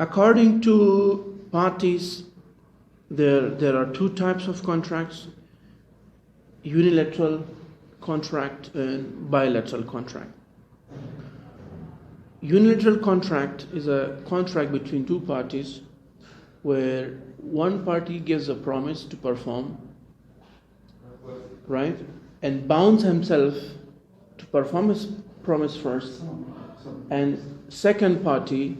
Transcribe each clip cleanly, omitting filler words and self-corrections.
According to parties, there are two types of contracts: unilateral contract and bilateral contract. Unilateral contract is a contract between two parties where one party gives a promise to perform, right, and bounds himself to perform his promise first, and second party's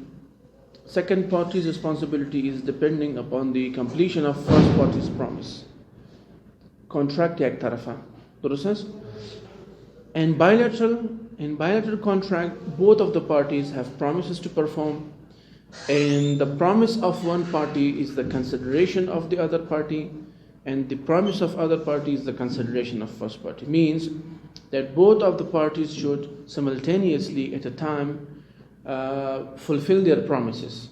responsibility is depending upon the completion of first party's promise. Contract एक तरफा, दुरुस्त? And in bilateral contract, both of the parties have promises to perform, and the promise of one party is the consideration of the other party, and the promise of other party is the consideration of first party. Means that both of the parties should simultaneously at a time fulfill their promises,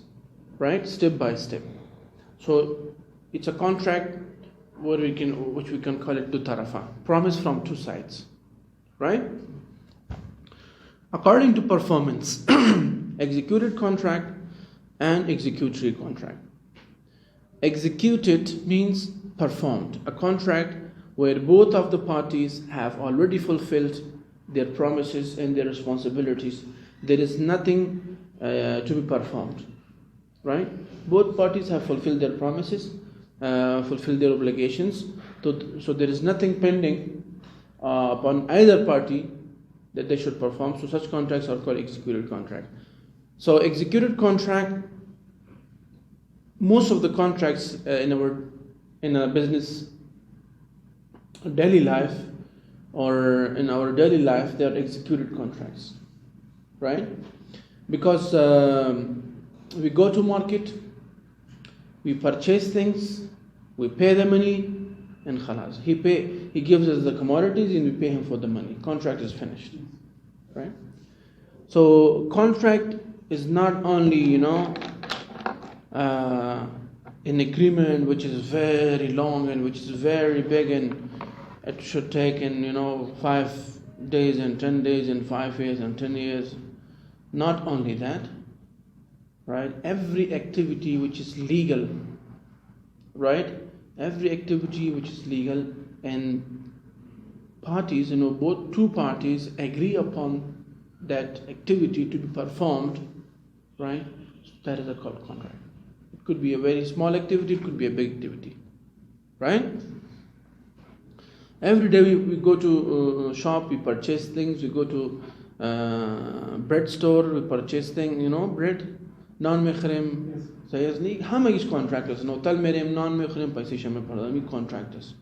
right, step by step. So it's a contract which we can call it du tarafa, promise from two sides, right? According to performance, executed contract and executory contract. Executed means performed, a contract where both of the parties have already fulfilled their promises and their responsibilities. There is nothing to be performed, right? Both parties have fulfilled their promises, fulfilled their obligations, so there is nothing pending upon either party that they should perform. So such contracts are called executed contract. So executed contract, most of the contracts in our business daily life or in our daily life, they are executed contracts, right? Because we go to market, we purchase things, we pay the money, and khalas. He gives us the commodities and we pay him for the money. Contract is finished, right? So contract is not only, an agreement which is very long and which is very big and it should take in 5 days and 10 days and 5 years and 10 years. Not only that, right? Every activity which is legal, right? Every activity which is legal and parties, both two parties agree upon that activity to be performed, right? That is called contract. It could be a very small activity, it could be a big activity, right? Every day we go to shop, we purchase things. We go to bread store, we purchase things, bread. Non-mehrim, sayes ni, hama is contractors. No, tal merim non-mehrim paise shame pardami contractors.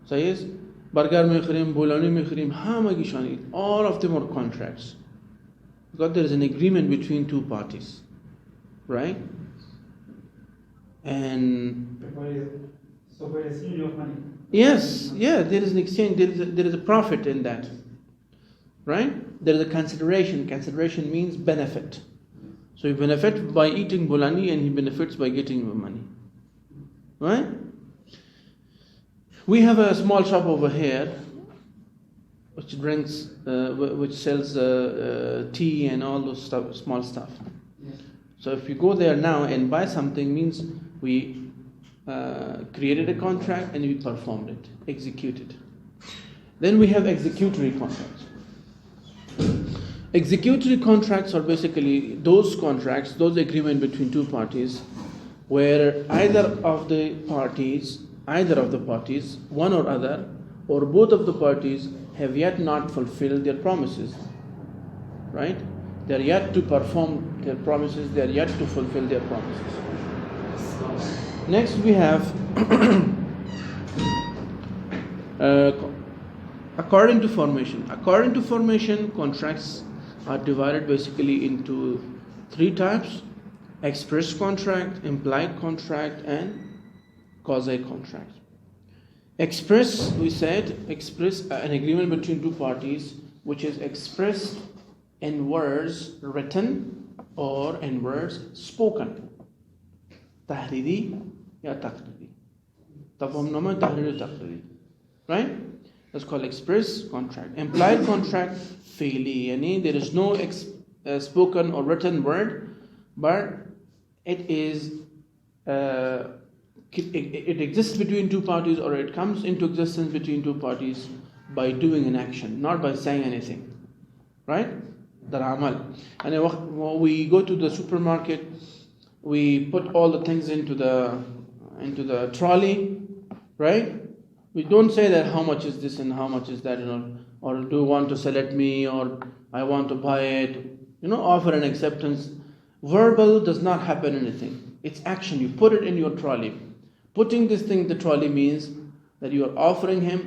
Sayes burger mehrim, bolani mehrim, hama gishani. All of them are contracts. Because there is an agreement between two parties, right? And so for exchange of money. Yes, there is an exchange. There is a profit in that, right? There is a consideration. Consideration means benefit. So you benefit by eating bolani, and he benefits by getting money, right? We have a small shop over here, which sells tea and all those small stuff. So if you go there now and buy something, means we created a contract and we performed it, executed. Then we have executory contracts. Executory contracts are basically those contracts, those agreements between two parties, where either of the parties, one or other, or both of the parties have yet not fulfilled their promises, right? They are yet to perform their promises, they are yet to fulfill their promises. Next we have according to formation. According to formation, contracts are divided basically into three types: express contract, implied contract, and quasi contract. Express, we said, an agreement between two parties which is expressed in words written or in words spoken. Tahriri ya taqriri. Tafahumnama tahriri taqriri. Right? That's called express contract. Implied contract, fi'li. Yani there is no spoken or written word, but it is it exists between two parties, or it comes into existence between two parties by doing an action, not by saying anything, right? That amal. And when we go to the supermarket, we put all the things into the trolley, right? We don't say that how much is this and how much is that, or do you want to sell it me, or I want to buy it, offer an acceptance. Verbal does not happen anything. It's action. You put it in your trolley. Putting this thing in the trolley means that you are offering him,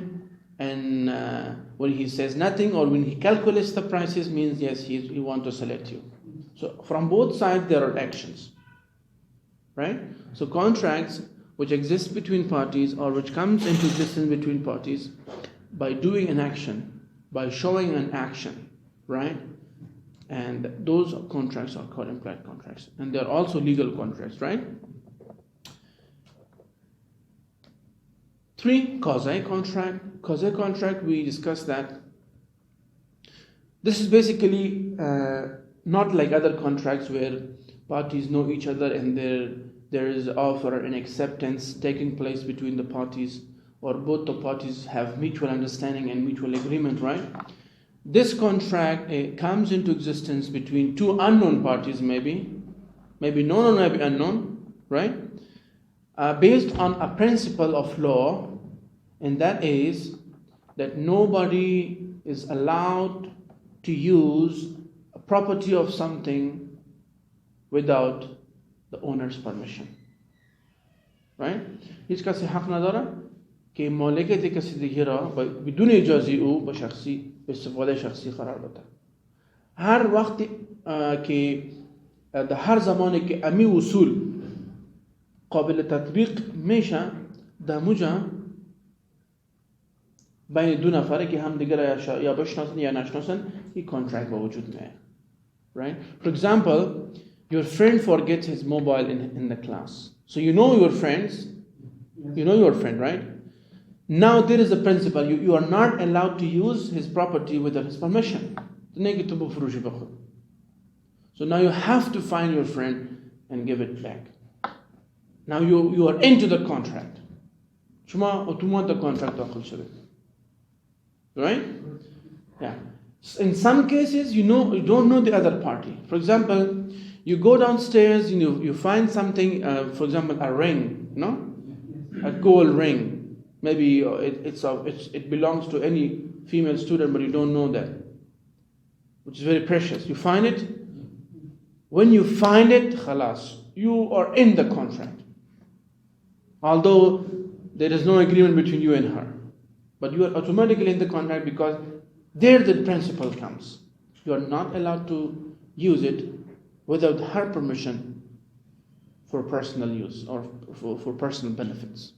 and when he says nothing, or when he calculates the prices, means yes, he wants to sell it to you. So from both sides there are actions, right? So contracts which exist between parties, or which comes into existence between parties by doing an action, by showing an action, right? And those contracts are called implied contracts, and they're also legal contracts, right? 3, quasi contract. Quasi contract, we discussed that. This is basically not like other contracts where parties know each other and there is offer and acceptance taking place between the parties, or both the parties have mutual understanding and mutual agreement, right? This contract comes into existence between two unknown parties, maybe known or maybe unknown, right? Based on a principle of law, and that is that nobody is allowed to use a property of something without the owner's permission, right? هیچ کسی حق نداره که مالکیت کسی دیگه را بدون اجازه او به استفاده شخصی قرار بده. هر وقتی که در هر زمانی که امی اصول قابل تطبیق میشه، در موجه بین دو نفره که هم دیگر یا بشناسن یا نشناسن، این کانترکت با وجود میاد. Right? For example, your friend forgets his mobile in the class. So you know your friends, right? Now there is a principle, you are not allowed to use his property without his permission. So now you have to find your friend and give it back. Now you are into the contract. شما اتومات the contract داخل شده. Right? Yeah. In some cases, you don't know the other party. For example, you go downstairs, you find something, for example, a ring, a gold ring. Maybe it belongs to any female student, but you don't know that, which is very precious. You find it. When you find it, khalas, you are in the contract. Although there is no agreement between you and her, but you are automatically in the contract, because there the principle comes. You are not allowed to use it without her permission for personal use or for personal benefits.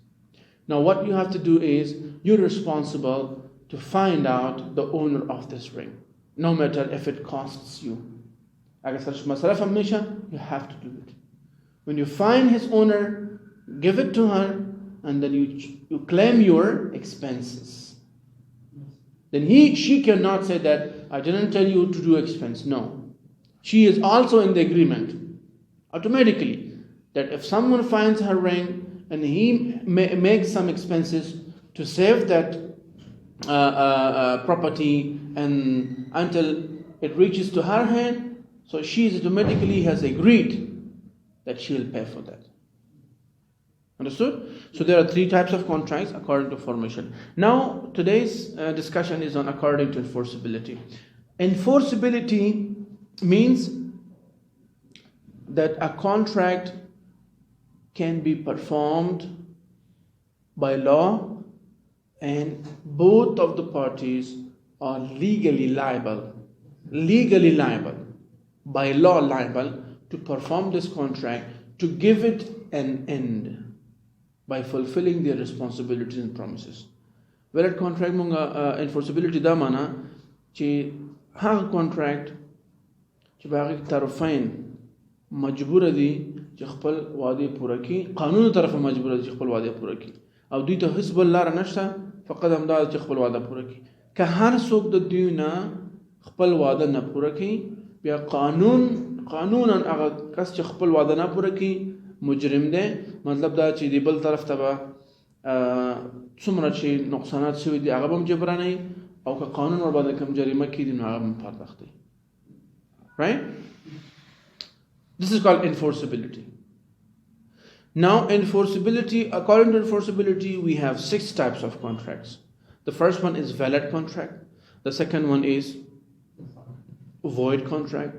Now what you have to do is, you're responsible to find out the owner of this ring, no matter if it costs you. You have to do it. When you find his owner, give it to her, and then you claim your expenses. Then she cannot say that I didn't tell you to do expense. No. She is also in the agreement automatically that if someone finds her ring and he makes some expenses to save that property and until it reaches to her hand, so she automatically has agreed that she will pay for that. Understood? So there are 3 types of contracts according to formation. Now today's discussion is on according to enforceability. Enforceability means that a contract can be performed by law and both of the parties are legally liable, by law liable to perform this contract, to give it an end by fulfilling their responsibilities and promises. Valid contract monga enforceability da mana چې هغه contract چې باغی طرفین مجبور دي چې خپل وعده پوره کړي، قانون طرف مجبور دي چې خپل وعده پوره کړي، او دوی ته حسب الله را نشته فقط همدا چې خپل وعده پوره کړي. که هر څوک د دوی نه خپل وعده نه پوره کړي، بیا قانون قانونا هغه کس چې خپل وعده نه پوره کړي مجرم دی مطلب دا چې دی بل طرف ته به څومره چې نقصانات شوي دي هغه به هم جبرانوي او که قانون ورباندې کوم جریمه کړي نو هغه هم پرداخت دی. Right? This is called enforceability. Now enforceability, according to enforceability, we have 6 types of contracts. The first one is valid contract. The second one is void contract,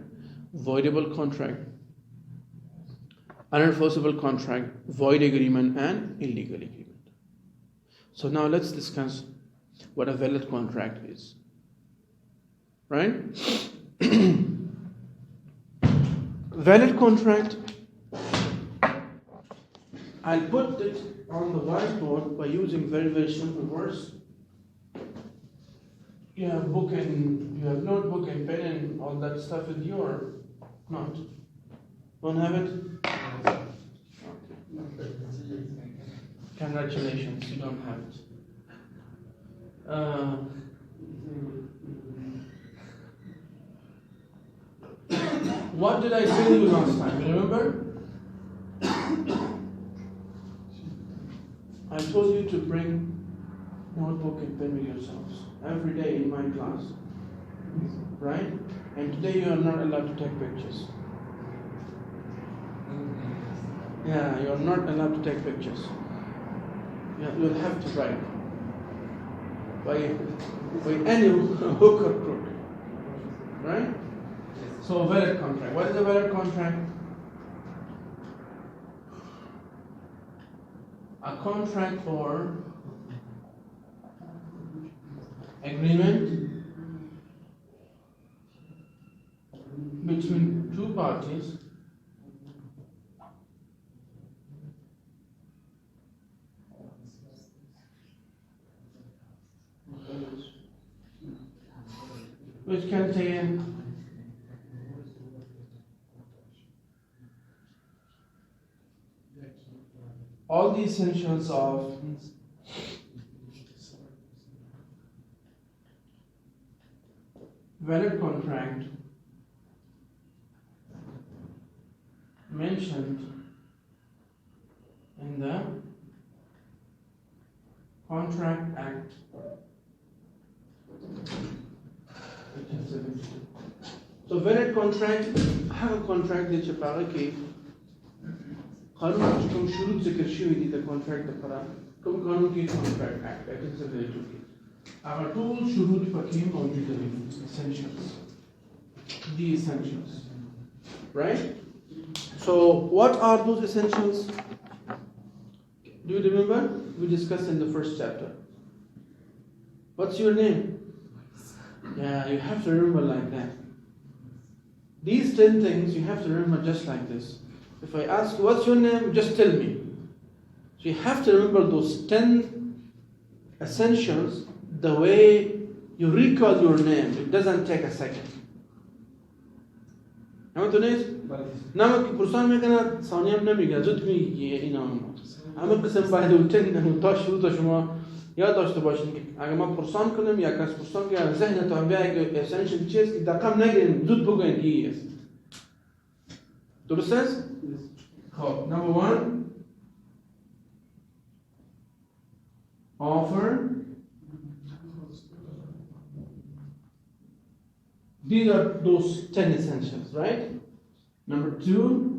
voidable contract, unenforceable contract, void agreement, and illegal agreement. So now let's discuss what a valid contract is. Right? Valid contract, I'll put it on the whiteboard by using very, very simple words. You have book and you have notebook and pen and all that stuff with you or not? Don't have it? Okay. Congratulations, you don't have it. What did I tell you last time? You remember? I told you to bring notebook and pen with yourselves every day in my class, right? And today you are not allowed to take pictures. Yeah, you are not allowed to take pictures. Yeah, you'll have to write by any hook or crook, right? So valid contract. What is a valid contract? A contract or agreement between 2 parties which contain all the essentials of valid contract mentioned in the Contract Act. So valid contract هغه contract دی چې په هغه کې قانون چې کوم شروط ذکر شوي دي د contract لپاره کوم قانون کې Contract Act 1872 کې هغه ټول شروط پکې موجود دي essentials. The essentials. Right? So what are those essentials? Do you remember? We discussed in the first chapter. What's your name? Yeah, you have to remember like that. These 10 things you have to remember just like this. If I ask you, what's your name? Just tell me. So you have to remember those 10 essentials the way you recall your name. It doesn't take a second. عملتوا ناس؟ نعم برسان مكانها ثانية بنميجا زود ميجي إنهم أما قسم بعد وتن وطاش شروط شما یا داشته باشین که اگه ما پرسان کنیم یا کس پرسان که ذهن تا بیاید اسنشل چیز که دقیق نگیریم زود بگوین کی است. درست است؟ خب number 1 offer. These are those 10 essentials, right? Number 2